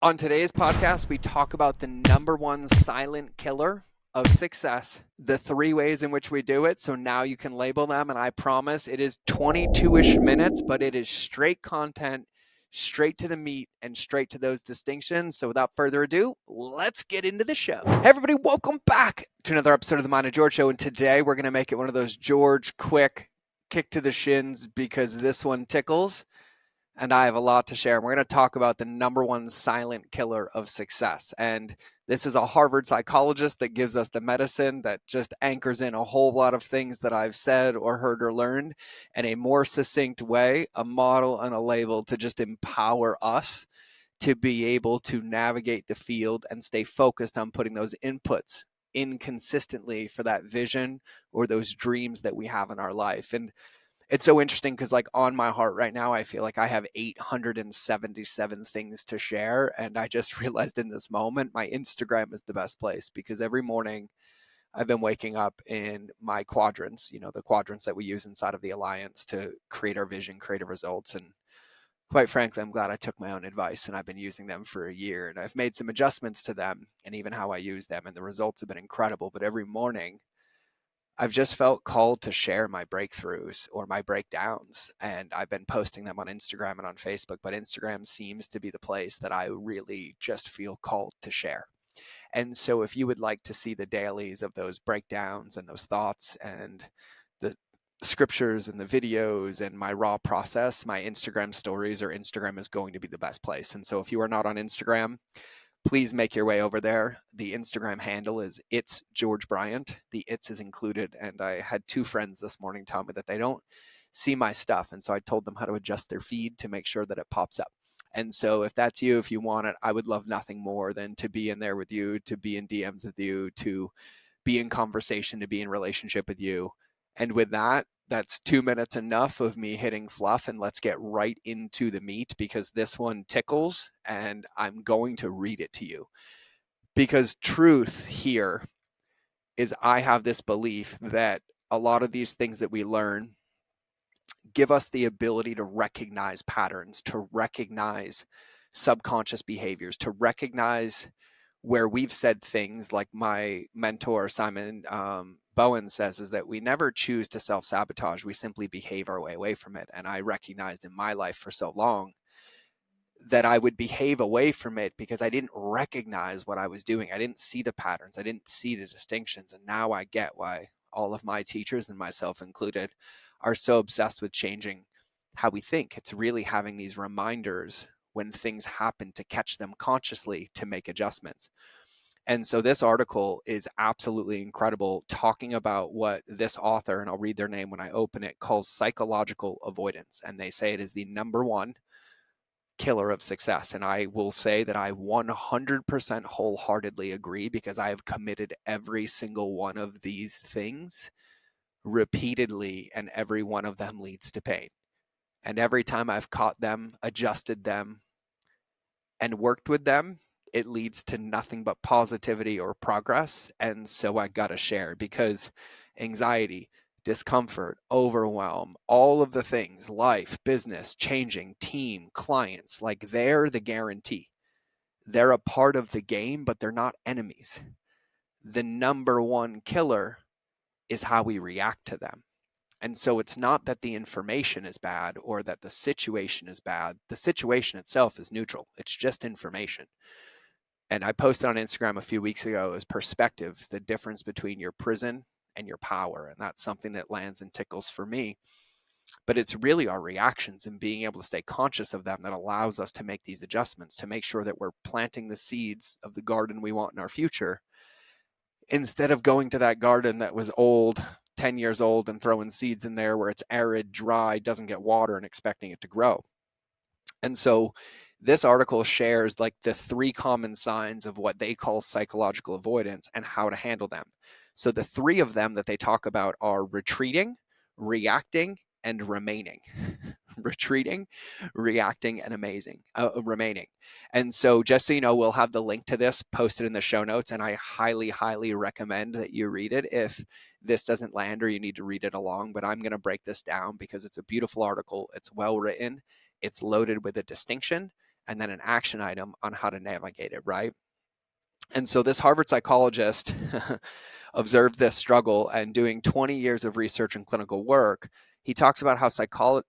On today's podcast, we talk about the number one silent killer of success, the three ways in which we do it. So now you can label them. And I promise it is 22-ish minutes, but it is straight content, straight to the meat, and straight to those distinctions. So without further ado, let's get into the show. Hey, everybody, welcome back to another episode of the Mind of George Show. And today we're going to make it one of those George quick kick to the shins because this one tickles. And I have a lot to share. We're going to talk about the number one silent killer of success. And this is a Harvard psychologist that gives us the medicine that just anchors in a whole lot of things that I've said or heard or learned in a more succinct way, a model and a label to just empower us to be able to navigate the field and stay focused on putting those inputs in consistently for that vision or those dreams that we have in our life. And it's so interesting because like on my heart right now, I feel like I have 877 things to share. And I just realized in this moment, my Instagram is the best place because every morning I've been waking up in my quadrants, the quadrants that we use inside of the Alliance to create our vision, create our results. And quite frankly, I'm glad I took my own advice and I've been using them for a year and I've made some adjustments to them and even how I use them. And the results have been incredible. But every morning, I've just felt called to share my breakthroughs or my breakdowns. And I've been posting them on Instagram and on Facebook, but Instagram seems to be the place that I really just feel called to share. And so if you would like to see the dailies of those breakdowns and those thoughts and the scriptures and the videos and my raw process, my Instagram stories or Instagram is going to be the best place. And so if you are not on Instagram, please make your way over there. The Instagram handle is It's George Bryant. The It's is included. And I had two friends this morning tell me that they don't see my stuff. And so I told them how to adjust their feed to make sure that it pops up. And so if that's you, if you want it, I would love nothing more than to be in there with you, to be in DMs with you, to be in conversation, to be in relationship with you. And with that, that's 2 minutes enough of me hitting fluff, and let's get right into the meat because this one tickles and I'm going to read it to you. Because truth here is I have this belief that a lot of these things that we learn give us the ability to recognize patterns, to recognize subconscious behaviors, to recognize where we've said things like my mentor, Simon Bowen says, is that we never choose to self-sabotage. We simply behave our way away from it. And I recognized in my life for so long that I would behave away from it because I didn't recognize what I was doing. I didn't see the patterns. I didn't see the distinctions. And now I get why all of my teachers and myself included are so obsessed with changing how we think. It's really having these reminders when things happen to catch them consciously to make adjustments. And so this article is absolutely incredible, talking about what this author, and I'll read their name when I open it, calls psychological avoidance. And they say it is the number one killer of success. And I will say that I 100% wholeheartedly agree because I have committed every single one of these things repeatedly, and every one of them leads to pain. And every time I've caught them, adjusted them, and worked with them, it leads to nothing but positivity or progress. And so I got to share because anxiety, discomfort, overwhelm, all of the things, life, business, changing, team, clients, like they're the guarantee. They're a part of the game, but they're not enemies. The number one killer is how we react to them. And so it's not that the information is bad or that the situation is bad. The situation itself is neutral. It's just information. And I posted on Instagram a few weeks ago as perspectives, the difference between your prison and your power. And that's something that lands and tickles for me. But it's really our reactions and being able to stay conscious of them that allows us to make these adjustments, to make sure that we're planting the seeds of the garden we want in our future, instead of going to that garden that was old, 10 years old, and throwing seeds in there where it's arid, dry, doesn't get water, and expecting it to grow. And so this article shares like the 3 common signs of what they call psychological avoidance and how to handle them. So the 3 of them that they talk about are retreating, reacting, and remaining. Retreating, reacting, and remaining. And so just so you know, we'll have the link to this posted in the show notes, and I highly, highly recommend that you read it if this doesn't land or you need to read it along. But I'm going to break this down because it's a beautiful article. It's well written. It's loaded with a distinction, and then an action item on how to navigate it, right? And so this Harvard psychologist observed this struggle, and doing 20 years of research and clinical work, he talks about how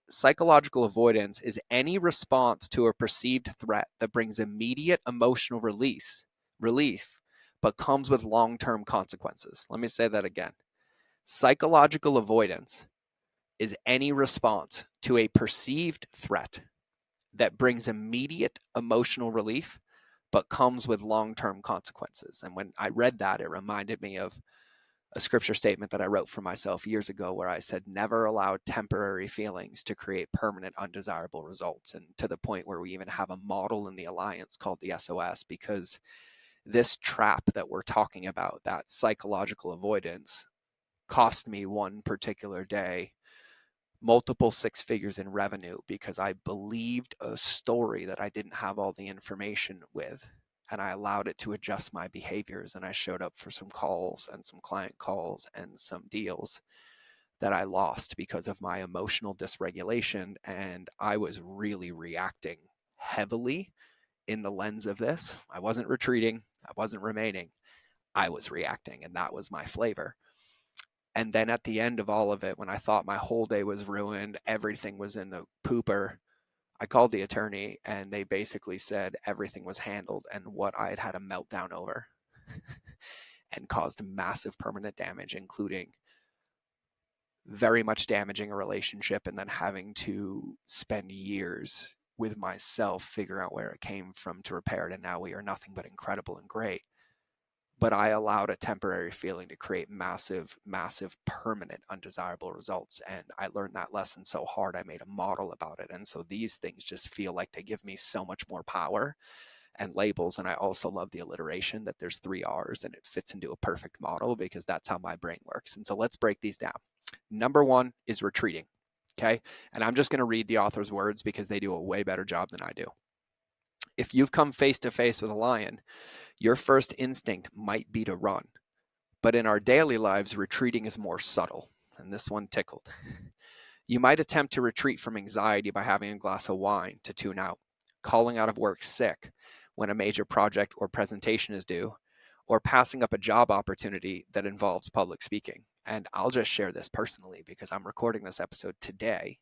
psychological avoidance is any response to a perceived threat that brings immediate emotional relief, but comes with long-term consequences. Let me say that again. Psychological avoidance is any response to a perceived threat that brings immediate emotional relief, but comes with long-term consequences. And when I read that, it reminded me of a scripture statement that I wrote for myself years ago where I said, never allow temporary feelings to create permanent undesirable results. And to the point where we even have a model in the Alliance called the SOS, because this trap that we're talking about, that psychological avoidance, cost me one particular day multiple six figures in revenue because I believed a story that I didn't have all the information with. And I allowed it to adjust my behaviors. And I showed up for some calls and some client calls and some deals that I lost because of my emotional dysregulation. And I was really reacting heavily in the lens of this. I wasn't retreating. I wasn't remaining. I was reacting. And that was my flavor. And then at the end of all of it, when I thought my whole day was ruined, everything was in the pooper, I called the attorney and they basically said everything was handled and what I had had a meltdown over and caused massive permanent damage, including very much damaging a relationship and then having to spend years with myself figuring out where it came from to repair it. And now we are nothing but incredible and great. But I allowed a temporary feeling to create massive, massive, permanent, undesirable results. And I learned that lesson so hard, I made a model about it. And so these things just feel like they give me so much more power and labels. And I also love the alliteration that there's 3 R's and it fits into a perfect model because that's how my brain works. And so let's break these down. Number 1 is retreating. Okay. And I'm just going to read the author's words because they do a way better job than I do. If you've come face to face with a lion, your first instinct might be to run, but in our daily lives, retreating is more subtle, and this one tickled. You might attempt to retreat from anxiety by having a glass of wine to tune out, calling out of work sick when a major project or presentation is due, or passing up a job opportunity that involves public speaking. And I'll just share this personally because I'm recording this episode today.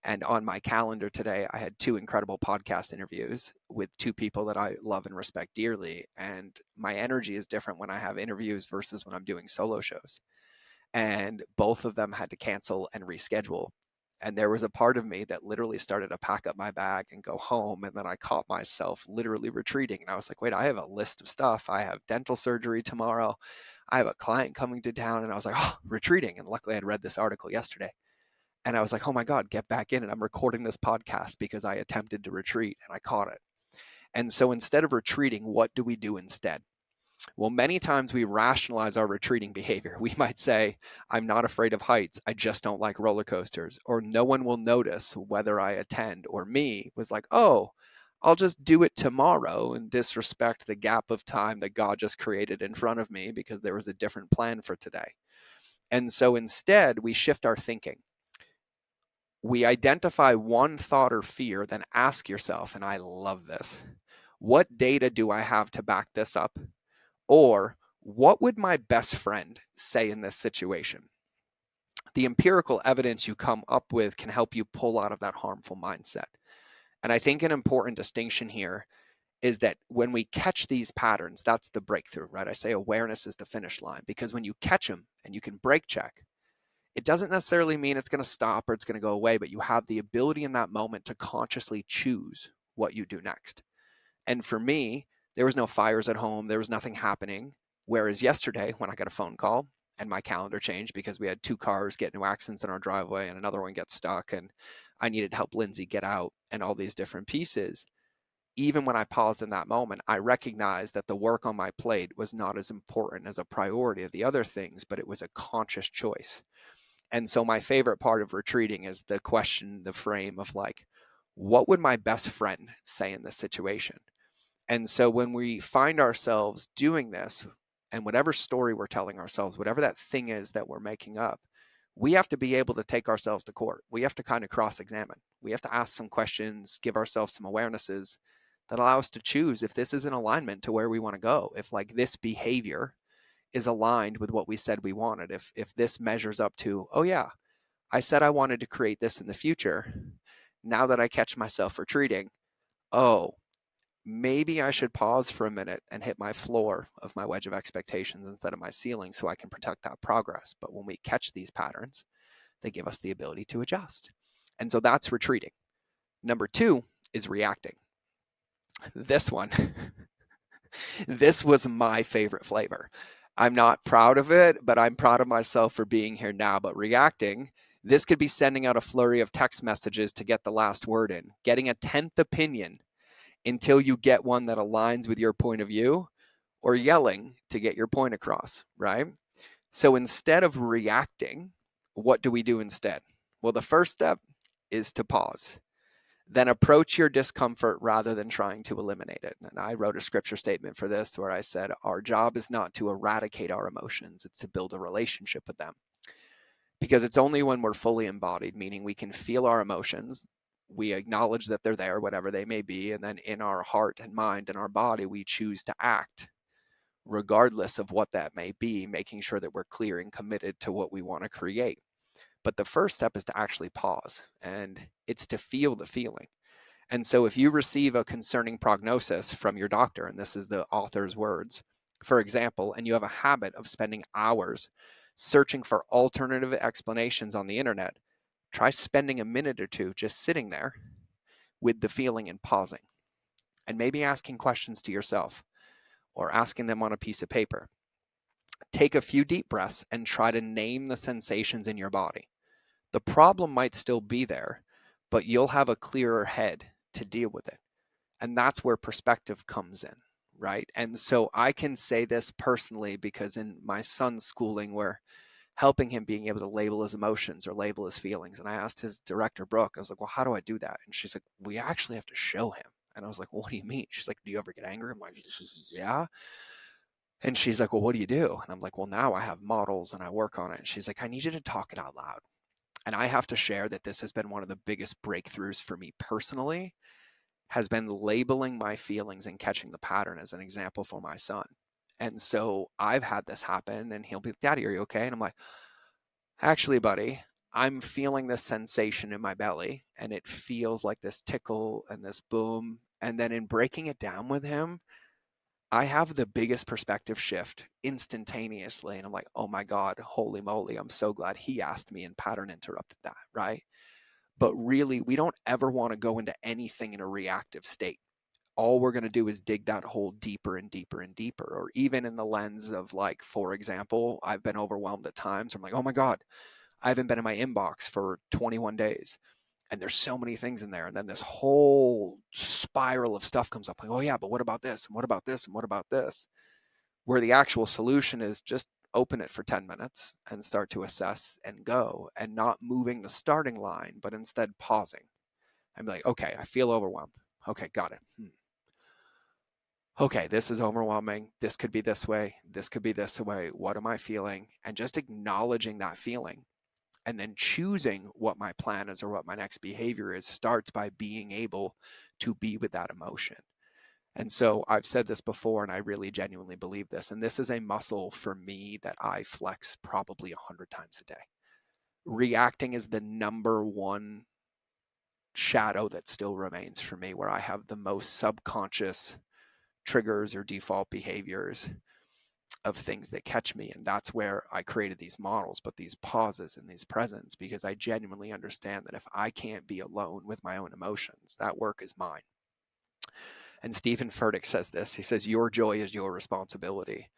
And on my calendar today, I had 2 incredible podcast interviews with 2 people that I love and respect dearly. And my energy is different when I have interviews versus when I'm doing solo shows. And both of them had to cancel and reschedule. And there was a part of me that literally started to pack up my bag and go home. And then I caught myself literally retreating. And I was like, wait, I have a list of stuff. I have dental surgery tomorrow. I have a client coming to town. And I was like, oh, retreating. And luckily I'd read this article yesterday. And I was like, oh my God, get back in. And I'm recording this podcast because I attempted to retreat and I caught it. And so instead of retreating, what do we do instead? Well, many times we rationalize our retreating behavior. We might say, I'm not afraid of heights. I just don't like roller coasters. Or no one will notice whether I attend. Or me was like, oh, I'll just do it tomorrow and disrespect the gap of time that God just created in front of me because there was a different plan for today. And so instead, we shift our thinking. We identify one thought or fear, then ask yourself, and I love this, what data do I have to back this up? Or what would my best friend say in this situation? The empirical evidence you come up with can help you pull out of that harmful mindset. And I think an important distinction here is that when we catch these patterns, that's the breakthrough, right? I say awareness is the finish line because when you catch them and you can brake check, it doesn't necessarily mean it's going to stop or it's going to go away, but you have the ability in that moment to consciously choose what you do next. And for me, there was no fires at home. There was nothing happening. Whereas yesterday, when I got a phone call and my calendar changed because we had 2 cars get into accidents in our driveway and another one gets stuck and I needed to help Lindsay get out and all these different pieces. Even when I paused in that moment, I recognized that the work on my plate was not as important as a priority of the other things, but it was a conscious choice. And so my favorite part of retreating is the question, the frame of like, what would my best friend say in this situation? And so when we find ourselves doing this, and whatever story we're telling ourselves, whatever that thing is that we're making up, we have to be able to take ourselves to court. We have to kind of cross-examine. We have to ask some questions, give ourselves some awarenesses, that allow us to choose if this is in alignment to where we want to go, if like this behavior is aligned with what we said we wanted, if this measures up to, oh yeah, I said I wanted to create this in the future. Now that I catch myself retreating, oh, maybe I should pause for a minute and hit my floor of my wedge of expectations instead of my ceiling so I can protect that progress. But when we catch these patterns, they give us the ability to adjust. And so that's retreating. Number 2 is reacting. This one, this was my favorite flavor. I'm not proud of it, but I'm proud of myself for being here now. But reacting, this could be sending out a flurry of text messages to get the last word in, getting a 10th opinion until you get one that aligns with your point of view, or yelling to get your point across, right? So instead of reacting, what do we do instead? Well, the first step is to pause. Then approach your discomfort rather than trying to eliminate it. And I wrote a scripture statement for this where I said, our job is not to eradicate our emotions, it's to build a relationship with them. Because it's only when we're fully embodied, meaning we can feel our emotions, we acknowledge that they're there, whatever they may be, and then in our heart and mind and our body, we choose to act regardless of what that may be, making sure that we're clear and committed to what we want to create. But the first step is to actually pause, and it's to feel the feeling. And so if you receive a concerning prognosis from your doctor, and this is the author's words, for example, and you have a habit of spending hours searching for alternative explanations on the internet, try spending a minute or two just sitting there with the feeling and pausing, and maybe asking questions to yourself or asking them on a piece of paper. Take a few deep breaths and try to name the sensations in your body. The problem might still be there, but you'll have a clearer head to deal with it. And that's where perspective comes in, right? And so I can say this personally because in my son's schooling, we're helping him being able to label his emotions or label his feelings. And I asked his director, Brooke, I was like, well, how do I do that? And she's like, we actually have to show him. And I was like, well, what do you mean? She's like, do you ever get angry? I'm like, yeah. And she's like, well, what do you do? And I'm like, well, now I have models and I work on it. And she's like, I need you to talk it out loud. And I have to share that this has been one of the biggest breakthroughs for me personally, has been labeling my feelings and catching the pattern as an example for my son. And so I've had this happen and he'll be like, Daddy, are you okay? And I'm like, actually, buddy, I'm feeling this sensation in my belly and it feels like this tickle and this boom. And then in breaking it down with him, I have the biggest perspective shift instantaneously. And I'm like, oh my God, holy moly, I'm so glad he asked me and pattern interrupted that, right? But really, we don't ever want to go into anything in a reactive state. All we're going to do is dig that hole deeper and deeper and deeper. Or even in the lens of, like, for example, I've been overwhelmed at times. I'm like, oh my God, I haven't been in my inbox for 21 days. And there's so many things in there. And then this whole spiral of stuff comes up like, oh yeah, but what about this? And what about this? And what about this? Where the actual solution is just open it for 10 minutes and start to assess and go, and not moving the starting line, but instead pausing and be like, okay, I feel overwhelmed. Okay, got it. Okay, this is overwhelming. This could be this way. This could be this way. What am I feeling? And just acknowledging that feeling and then choosing what my plan is or what my next behavior is starts by being able to be with that emotion. And so I've said this before, and I really genuinely believe this. And this is a muscle for me that I flex probably 100 times a day. Reacting is the number one shadow that still remains for me, where I have the most subconscious triggers or default behaviors of things that catch me. And that's where I created these models, but these pauses and these presents, because I genuinely understand that if I can't be alone with my own emotions, that work is mine. And Stephen Furtick says this. He says, your joy is your responsibility.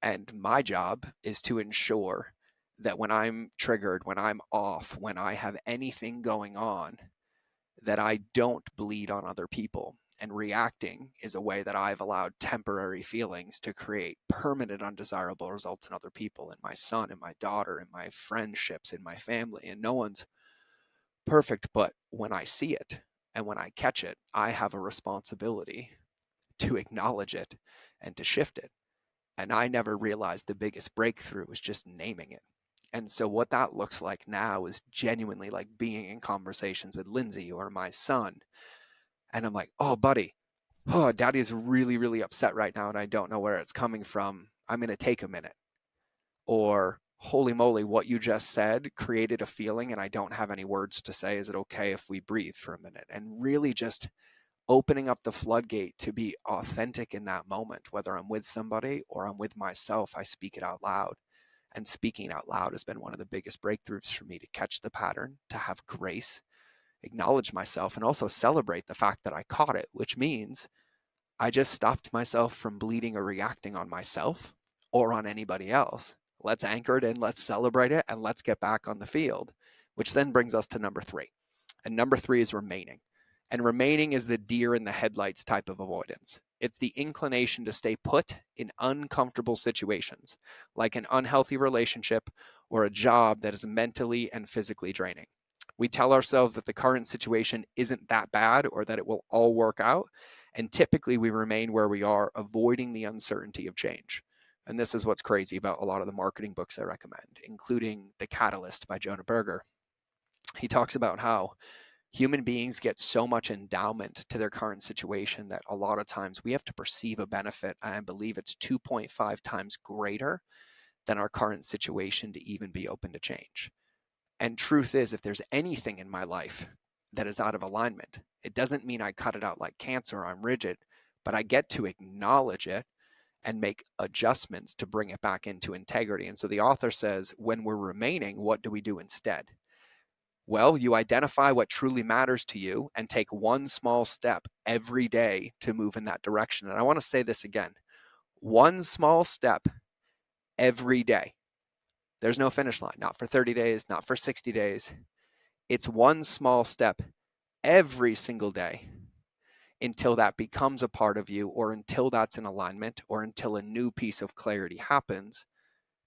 And my job is to ensure that when I'm triggered, when I'm off, when I have anything going on, that I don't bleed on other people. And reacting is a way that I've allowed temporary feelings to create permanent undesirable results in other people, in my son, in my daughter, in my friendships, in my family. And no one's perfect, but when I see it and when I catch it, I have a responsibility to acknowledge it and to shift it. And I never realized the biggest breakthrough was just naming it. And so what that looks like now is genuinely like being in conversations with Lindsay or my son. And I'm like, oh, buddy, oh, daddy is really, really upset right now and I don't know where it's coming from. I'm going to take a minute. Or, holy moly, what you just said created a feeling and I don't have any words to say. Is it okay if we breathe for a minute? And really just opening up the floodgate to be authentic in that moment, whether I'm with somebody or I'm with myself, I speak it out loud. And speaking out loud has been one of the biggest breakthroughs for me to catch the pattern, to have grace, acknowledge myself, and also celebrate the fact that I caught it, which means I just stopped myself from bleeding or reacting on myself or on anybody else. Let's anchor it in, let's celebrate it, and let's get back on the field, which then brings us to number three. And number three is remaining. And remaining is the deer in the headlights type of avoidance. It's the inclination to stay put in uncomfortable situations, like an unhealthy relationship or a job that is mentally and physically draining. We tell ourselves that the current situation isn't that bad or that it will all work out. And typically we remain where we are, avoiding the uncertainty of change. And this is what's crazy about a lot of the marketing books I recommend, including The Catalyst by Jonah Berger. He talks about how human beings get so much endowment to their current situation that a lot of times we have to perceive a benefit, and I believe it's 2.5 times greater than our current situation to even be open to change. And truth is, if there's anything in my life that is out of alignment, it doesn't mean I cut it out like cancer or I'm rigid, but I get to acknowledge it and make adjustments to bring it back into integrity. And so the author says, when we're remaining, what do we do instead? Well, you identify what truly matters to you and take one small step every day to move in that direction. And I want to say this again, one small step every day. There's no finish line, not for 30 days, not for 60 days. It's one small step every single day until that becomes a part of you, or until that's in alignment, or until a new piece of clarity happens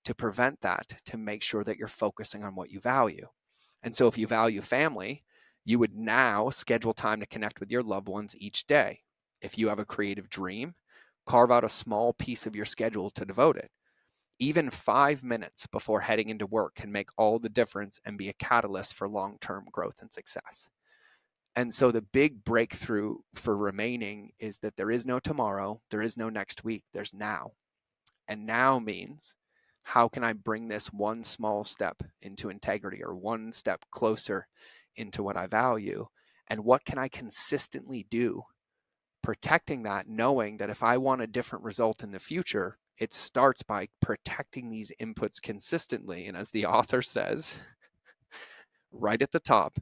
to prevent that, to make sure that you're focusing on what you value. And so if you value family, you would now schedule time to connect with your loved ones each day. If you have a creative dream, carve out a small piece of your schedule to devote it. Even 5 minutes before heading into work can make all the difference and be a catalyst for long-term growth and success. And so the big breakthrough for remaining is that there is no tomorrow, there is no next week, there's now. And now means, how can I bring this one small step into integrity, or one step closer into what I value? And what can I consistently do, protecting that, knowing that if I want a different result in the future, it starts by protecting these inputs consistently. And as the author says, right at the top,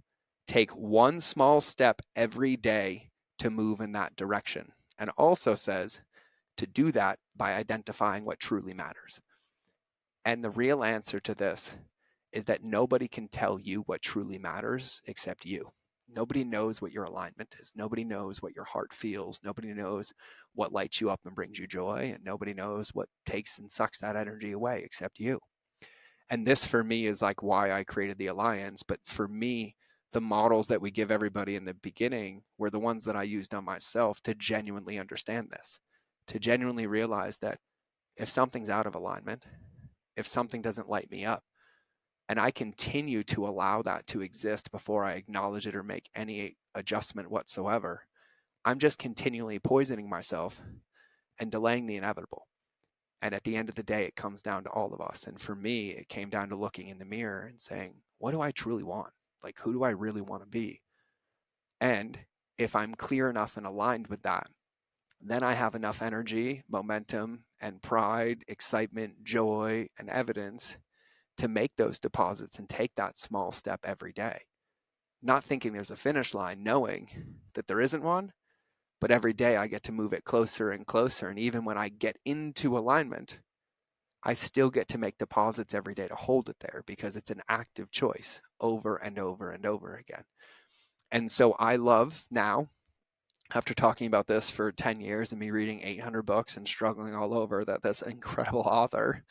take one small step every day to move in that direction. And also says to do that by identifying what truly matters. And the real answer to this is that nobody can tell you what truly matters except you. Nobody knows what your alignment is. Nobody knows what your heart feels. Nobody knows what lights you up and brings you joy. And nobody knows what takes and sucks that energy away except you. And this for me is like why I created the Alliance. But for me, the models that we give everybody in the beginning were the ones that I used on myself to genuinely understand this, to genuinely realize that if something's out of alignment, if something doesn't light me up, and I continue to allow that to exist before I acknowledge it or make any adjustment whatsoever, I'm just continually poisoning myself and delaying the inevitable. And at the end of the day, it comes down to all of us. And for me, it came down to looking in the mirror and saying, what do I truly want? Like, who do I really want to be? And if I'm clear enough and aligned with that, then I have enough energy, momentum, and pride, excitement, joy, and evidence to make those deposits and take that small step every day. Not thinking there's a finish line, knowing that there isn't one, but every day I get to move it closer and closer. And even when I get into alignment, I still get to make deposits every day to hold it there, because it's an active choice over and over and over again. And so I love now, after talking about this for 10 years and me reading 800 books and struggling all over, that this incredible author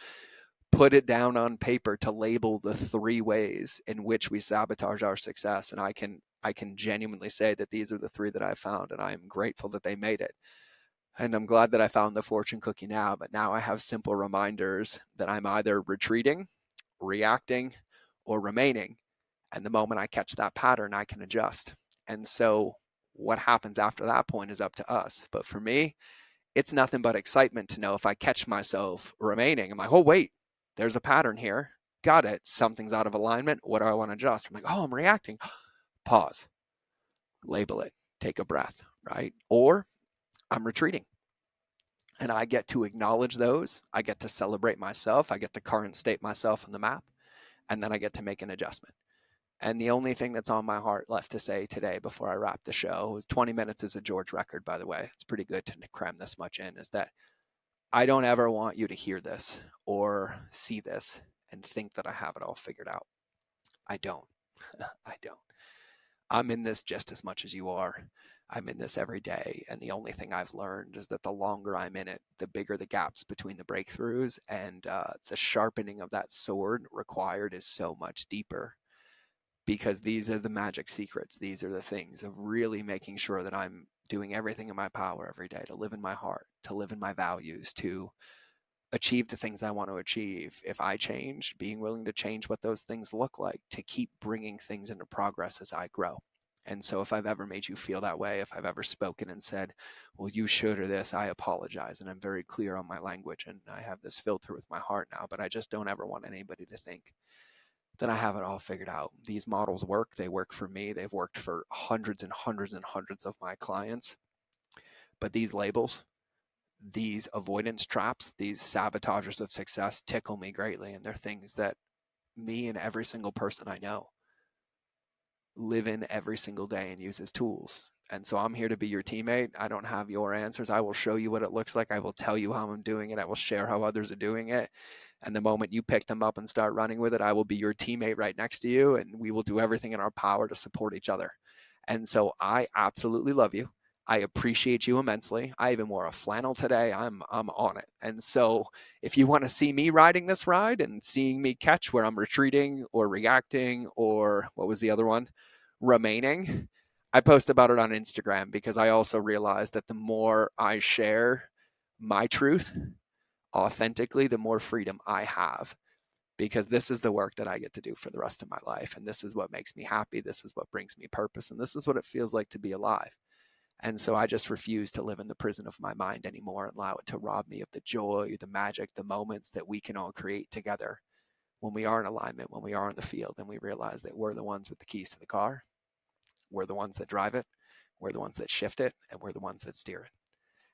put it down on paper to label the 3 ways in which we sabotage our success. And I can genuinely say that these are the 3 that I found, and I am grateful that they made it. And I'm glad that I found the fortune cookie now, but now I have simple reminders that I'm either retreating, reacting, or remaining. And the moment I catch that pattern, I can adjust. And so What happens after that point is up to us. But for me, it's nothing but excitement to know if I catch myself remaining, I'm like, oh, wait, there's a pattern here. Got it. Something's out of alignment. What do I want to adjust? I'm like, oh, I'm reacting. Pause, label it, take a breath, right? Or I'm retreating. And I get to acknowledge those. I get to celebrate myself. I get to current state myself on the map. And then I get to make an adjustment. And the only thing that's on my heart left to say today before I wrap the show, 20 minutes is a George record, by the way. It's pretty good to cram this much in, is that I don't ever want you to hear this or see this and think that I have it all figured out. I don't. I don't. I'm in this just as much as you are. I'm in this every day. And the only thing I've learned is that the longer I'm in it, the bigger the gaps between the breakthroughs, and the sharpening of that sword required is so much deeper, because these are the magic secrets. These are the things of really making sure that I'm doing everything in my power every day to live in my heart, to live in my values, to achieve the things I want to achieve. If I change, being willing to change what those things look like, to keep bringing things into progress as I grow. And so if I've ever made you feel that way, if I've ever spoken and said, well, you should, or this, I apologize. And I'm very clear on my language, and I have this filter with my heart now, but I just don't ever want anybody to think that I have it all figured out. These models work. They work for me. They've worked for hundreds and hundreds and hundreds of my clients. But these labels, these avoidance traps, these sabotagers of success tickle me greatly. And they're things that me and every single person I know live in every single day and use as tools. And so I'm here to be your teammate. I don't have your answers. I will show you what it looks like. I will tell you how I'm doing it. I will share how others are doing it. And the moment you pick them up and start running with it, I will be your teammate right next to you, and we will do everything in our power to support each other. And so I absolutely love you. I appreciate you immensely. I even wore a flannel today. I'm on it. And so if you want to see me riding this ride and seeing me catch where I'm retreating or reacting, or what was the other one? Remaining. I post about it on Instagram, because I also realize that the more I share my truth authentically, the more freedom I have, because this is the work that I get to do for the rest of my life. And this is what makes me happy. This is what brings me purpose. And this is what it feels like to be alive. And so I just refuse to live in the prison of my mind anymore and allow it to rob me of the joy, the magic, the moments that we can all create together when we are in alignment, when we are in the field, and we realize that we're the ones with the keys to the car. We're the ones that drive it. We're the ones that shift it. And we're the ones that steer it.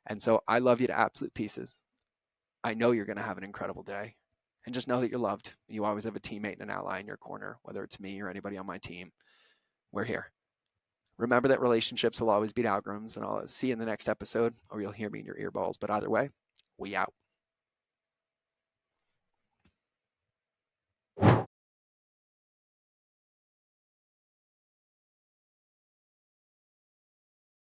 And so I love you to absolute pieces. I know you're going to have an incredible day. And just know that you're loved. You always have a teammate and an ally in your corner, whether it's me or anybody on my team. We're here. Remember that relationships will always beat algorithms, and I'll see you in the next episode, or you'll hear me in your earballs. But either way, we out.